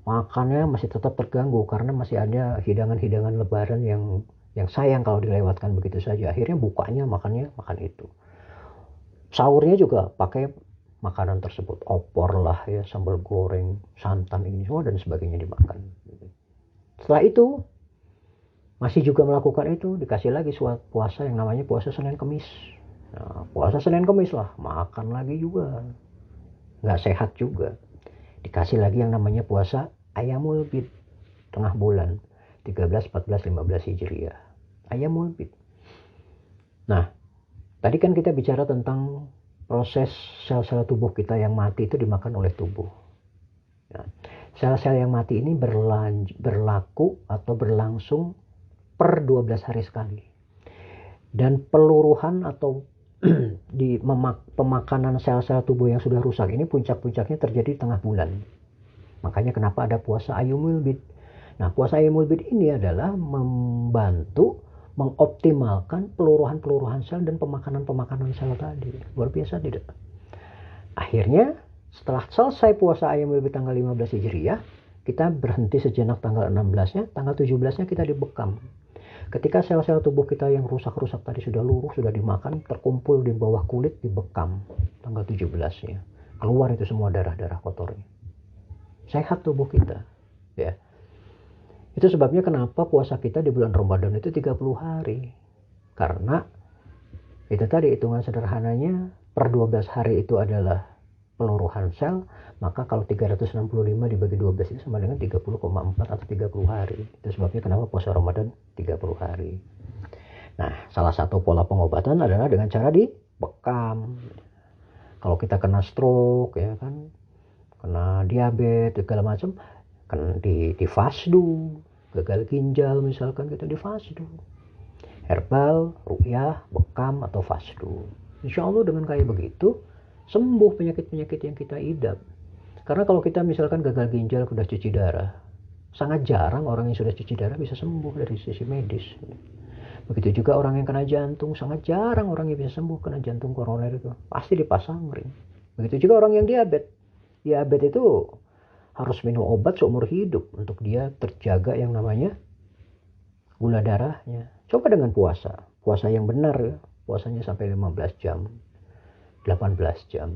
A: Makannya masih tetap terganggu karena masih ada hidangan-hidangan lebaran yang sayang kalau dilewatkan begitu saja. Akhirnya bukanya makan itu. Sahurnya juga pakai makanan tersebut. Opor lah ya, sambal goreng, santan ini semua dan sebagainya dimakan. Setelah itu masih juga melakukan itu, dikasih lagi puasa yang namanya puasa Senin Kemis. Nah, puasa Senin Kemis lah, makan lagi juga. Nggak sehat juga. Dikasih lagi yang namanya puasa Ayyamul Bid, tengah bulan 13, 14, 15 Hijriah. Ayyamul Bid. Nah, tadi kan kita bicara tentang proses sel-sel tubuh kita yang mati itu dimakan oleh tubuh. Nah, sel-sel yang mati ini berlaku atau berlangsung per 12 hari sekali. Dan peluruhan atau di pemakanan sel-sel tubuh yang sudah rusak ini puncak-puncaknya terjadi tengah bulan. Makanya kenapa ada puasa Ayyamul Bid. Nah, puasa Ayyamul Bid ini adalah membantu mengoptimalkan peluruhan sel dan pemakanan sel tadi. Luar biasa tidak? Akhirnya setelah selesai puasa Ayyamul Bid tanggal 15 Hijriah, kita berhenti sejenak tanggal 16-nya, tanggal 17-nya kita dibekam. Ketika sel-sel tubuh kita yang rusak-rusak tadi sudah luruh, sudah dimakan, terkumpul di bawah kulit, dibekam tanggal 17-nya. Keluar itu semua darah-darah kotornya. Sehat tubuh kita. Ya. Itu sebabnya kenapa puasa kita di bulan Ramadan itu 30 hari. Karena itu tadi hitungan sederhananya, per 12 hari itu adalah peluruhan sel, maka kalau 365 dibagi 12 itu sama dengan 30,4 atau 30 hari. Itu sebabnya kenapa puasa Ramadan 30 hari. Nah, salah satu pola pengobatan adalah dengan cara dibekam. Kalau kita kena stroke ya kan, kena diabetes segala macam, kan di fasdu, gagal ginjal misalkan kita di fasdu. Herbal, ruqyah, bekam atau fasdu. Insya Allah dengan kayak begitu sembuh penyakit-penyakit yang kita idap. Karena kalau kita misalkan gagal ginjal, sudah cuci darah, sangat jarang orang yang sudah cuci darah bisa sembuh dari sisi medis. Begitu juga orang yang kena jantung, sangat jarang orang yang bisa sembuh kena jantung koroner itu. Pasti dipasang ring. Begitu juga orang yang diabetes. Diabetes itu harus minum obat seumur hidup untuk dia terjaga yang namanya gula darahnya. Coba dengan puasa. Puasa yang benar ya. Puasanya sampai 15 jam. 18 jam.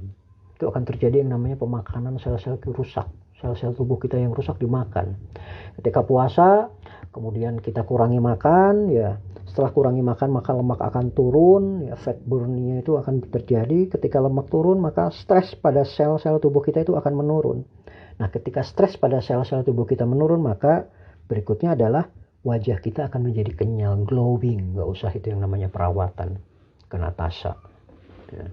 A: Itu akan terjadi yang namanya pemakanan sel-sel rusak. Sel-sel tubuh kita yang rusak dimakan. Ketika puasa, kemudian kita kurangi makan, ya. Setelah kurangi makan, maka lemak akan turun, ya, fat burn-nya itu akan terjadi. Ketika lemak turun, maka stres pada sel-sel tubuh kita itu akan menurun. Nah, ketika stres pada sel-sel tubuh kita menurun, maka berikutnya adalah wajah kita akan menjadi kenyal, glowing. Nggak usah itu yang namanya perawatan, kena tasa. Ya.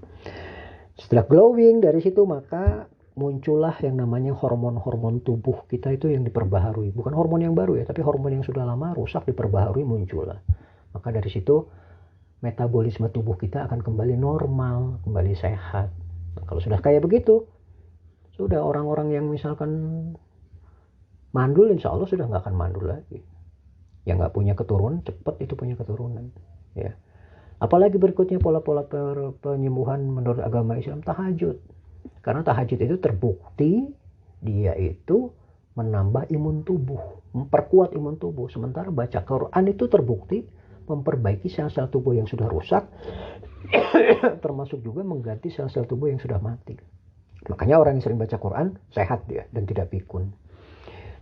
A: Setelah glowing dari situ maka muncullah yang namanya hormon-hormon tubuh kita itu yang diperbaharui. Bukan hormon yang baru ya, tapi hormon yang sudah lama rusak diperbaharui muncullah. Maka dari situ metabolisme tubuh kita akan kembali normal, kembali sehat. Nah, kalau sudah kayak begitu, sudah orang-orang yang misalkan Mandul insya Allah sudah nggak akan mandul lagi. Yang nggak punya keturunan cepat itu punya keturunan. Ya. Apalagi berikutnya pola-pola penyembuhan menurut agama Islam, tahajud. Karena tahajud itu terbukti dia itu menambah imun tubuh, memperkuat imun tubuh. Sementara baca Quran itu terbukti memperbaiki sel-sel tubuh yang sudah rusak, termasuk juga mengganti sel-sel tubuh yang sudah mati. Makanya orang yang sering baca Quran sehat dia dan tidak pikun.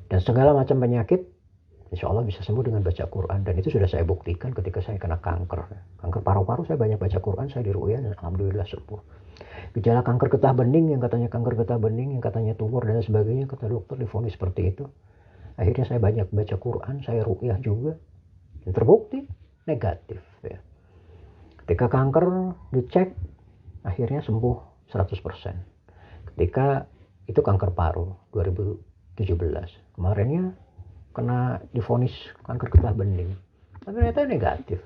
A: Dan segala macam penyakit insya Allah bisa sembuh dengan baca Quran. Dan itu sudah saya buktikan ketika saya kena kanker. Kanker paru-paru saya banyak baca Quran, saya diruqyah dan alhamdulillah sembuh. Gejala kanker getah bening yang katanya kanker getah bening, yang katanya tumor dan sebagainya, kata dokter divonis seperti itu. Akhirnya saya banyak baca Quran, saya ruqyah juga. Dan terbukti negatif. Ya. Ketika kanker dicek, akhirnya sembuh 100%. Ketika itu kanker paru 2017. Kemarinnya kena divonis kanker getah bening, tapi ternyata negatif,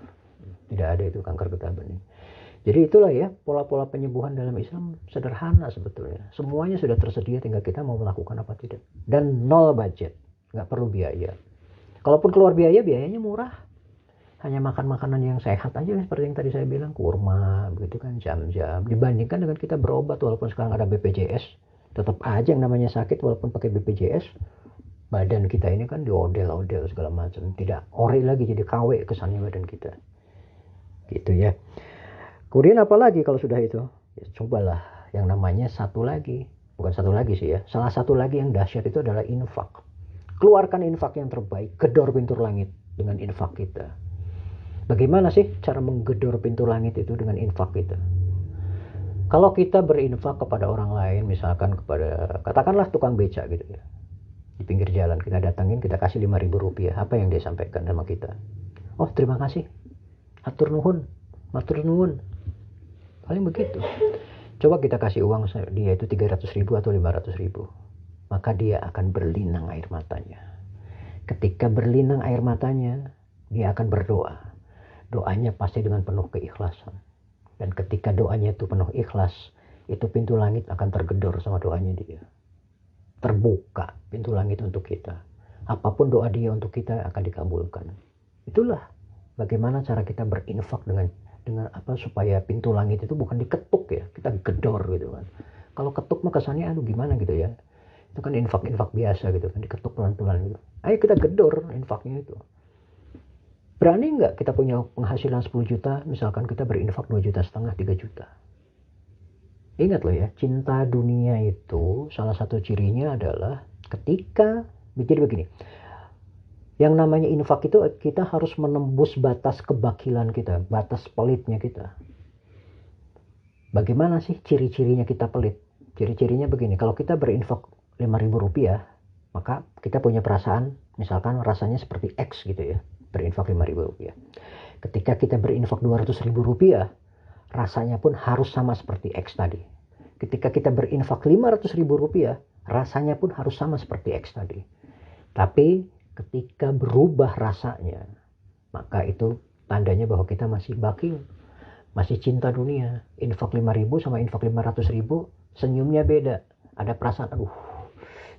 A: tidak ada itu kanker getah bening. Jadi itulah ya pola-pola penyembuhan dalam Islam sederhana sebetulnya, semuanya sudah tersedia, tinggal kita mau melakukan apa tidak, dan nol budget, nggak perlu biaya. Kalaupun keluar biaya, biayanya murah, hanya makan makanan yang sehat aja seperti yang tadi saya bilang, kurma begitu kan, jam-jam, dibandingkan dengan kita berobat. Walaupun sekarang ada BPJS, tetap aja yang namanya sakit walaupun pakai BPJS, badan kita ini kan diodel-odel segala macam, tidak ori lagi, jadi KW kesannya badan kita gitu ya. Kemudian apalagi kalau sudah itu ya, cobalah yang namanya satu lagi sih ya, salah satu lagi yang dahsyat itu adalah infak. Keluarkan infak yang terbaik, gedor pintu langit dengan infak kita. Bagaimana sih cara menggedor pintu langit itu dengan infak kita? Kalau kita berinfak kepada orang lain, misalkan kepada katakanlah tukang beca gitu ya, di pinggir jalan kita datangin, kita kasih 5.000 rupiah, apa yang dia sampaikan sama kita? Oh terima kasih, matur nuhun, paling begitu. Coba kita kasih uang dia itu 300.000 atau 500.000, maka dia akan berlinang air matanya. Ketika berlinang air matanya, dia akan berdoa. Doanya pasti dengan penuh keikhlasan, dan ketika doanya itu penuh ikhlas, itu pintu langit akan tergedor sama doanya dia. Terbuka pintu langit untuk kita. Apapun doa dia untuk kita akan dikabulkan. Itulah bagaimana cara kita berinfak dengan apa, supaya pintu langit itu bukan diketuk ya, kita gedor gitu kan. Kalau ketuk mah kesannya aduh gimana gitu ya. Itu kan infak biasa gitu kan, diketuk pelan-pelan gitu. Ayo kita gedor infaknya itu. Berani nggak kita punya penghasilan 10 juta, misalkan kita berinfak 2,5 juta, 3 juta. Ingat loh ya, cinta dunia itu salah satu cirinya adalah ketika, jadi begini, yang namanya infak itu kita harus menembus batas kebakilan kita, batas pelitnya kita. Bagaimana sih ciri-cirinya kita pelit? Ciri-cirinya begini, kalau kita berinfak 5.000 rupiah, maka kita punya perasaan, misalkan rasanya seperti X gitu ya, berinfak 5.000 rupiah. Ketika kita berinfak 200.000 rupiah, rasanya pun harus sama seperti X tadi. Ketika kita berinfak 500.000 rupiah, rasanya pun harus sama seperti X tadi. Tapi ketika berubah rasanya, maka itu tandanya bahwa kita masih bakil, masih cinta dunia. Infak 5.000 sama infak 500.000, senyumnya beda. Ada perasaan aduh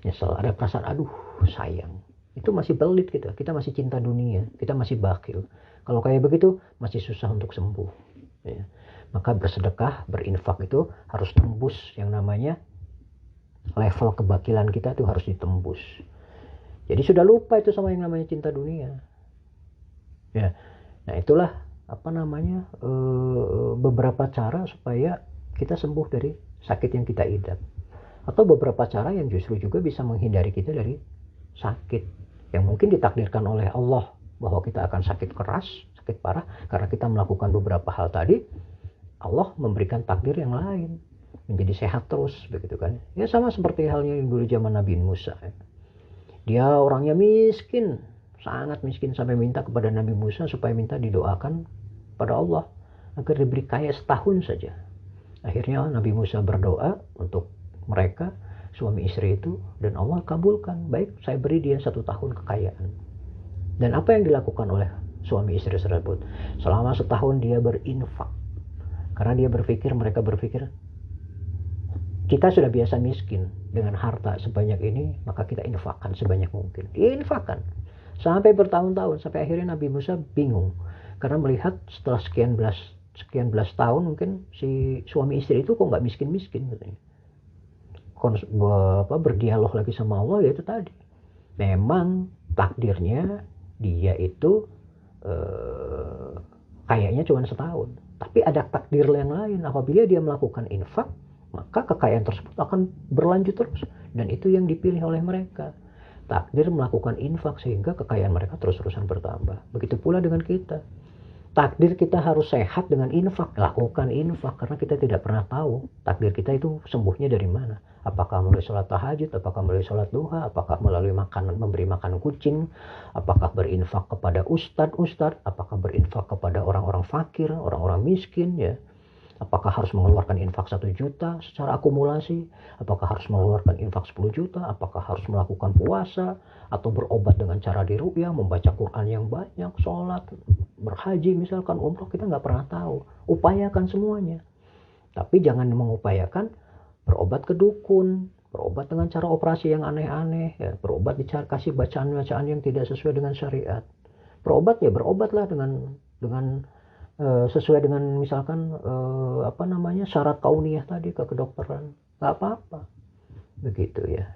A: nyesel, ada perasaan aduh sayang. Itu masih pelit kita masih cinta dunia, kita masih bakil. Kalau kayak begitu masih susah untuk sembuh ya. Maka bersedekah, berinfak itu harus tembus yang namanya level kebakilan kita itu harus ditembus. Jadi sudah lupa itu sama yang namanya cinta dunia ya. Nah itulah apa namanya beberapa cara supaya kita sembuh dari sakit yang kita idap, atau beberapa cara yang justru juga bisa menghindari kita dari sakit yang mungkin ditakdirkan oleh Allah bahwa kita akan sakit keras, sakit parah karena kita melakukan beberapa hal tadi. Allah memberikan takdir yang lain, menjadi sehat terus begitu kan ya. Sama seperti halnya yang dulu zaman Nabi Musa ya. Dia orangnya miskin, sangat miskin, sampai minta kepada Nabi Musa supaya minta didoakan pada Allah agar diberi kaya setahun saja. Akhirnya Nabi Musa berdoa untuk mereka, suami istri itu, dan Allah kabulkan. Baik, saya beri dia 1 tahun kekayaan. Dan apa yang dilakukan oleh suami istri tersebut? Selama setahun dia berinfak. Karena dia berpikir, mereka berpikir, Kita sudah biasa miskin dengan harta sebanyak ini, maka kita infakkan sebanyak mungkin. Infakkan. Sampai bertahun-tahun, sampai akhirnya Nabi Musa bingung. Karena melihat setelah sekian belas tahun mungkin si suami istri itu kok nggak miskin-miskin katanya. Berdialog lagi sama Allah, ya itu tadi. Memang takdirnya dia itu kayaknya cuma setahun. Tapi ada takdir yang lain. Apabila dia melakukan infak, maka kekayaan tersebut akan berlanjut terus. Dan itu yang dipilih oleh mereka. Takdir melakukan infak sehingga kekayaan mereka terus-terusan bertambah. Begitu pula dengan kita. Takdir kita harus sehat dengan infak. Lakukan infak karena kita tidak pernah tahu takdir kita itu sembuhnya dari mana. Apakah melalui sholat tahajud, apakah melalui sholat duha, apakah melalui makanan, memberi makan kucing, apakah berinfak kepada ustadz, apakah berinfak kepada orang-orang fakir, orang-orang miskin, ya. Apakah harus mengeluarkan infak 1 juta secara akumulasi? Apakah harus mengeluarkan infak 10 juta? Apakah harus melakukan puasa? Atau berobat dengan cara diruqyah, membaca Quran yang banyak, sholat, berhaji misalkan, umroh, kita nggak pernah tahu. Upayakan semuanya. Tapi jangan mengupayakan berobat ke dukun, berobat dengan cara operasi yang aneh-aneh, ya, berobat dikasih bacaan-bacaan yang tidak sesuai dengan syariat. Berobat ya berobatlah dengan sesuai dengan misalkan syarat kauniyah tadi ke kedokteran, nggak apa-apa begitu ya.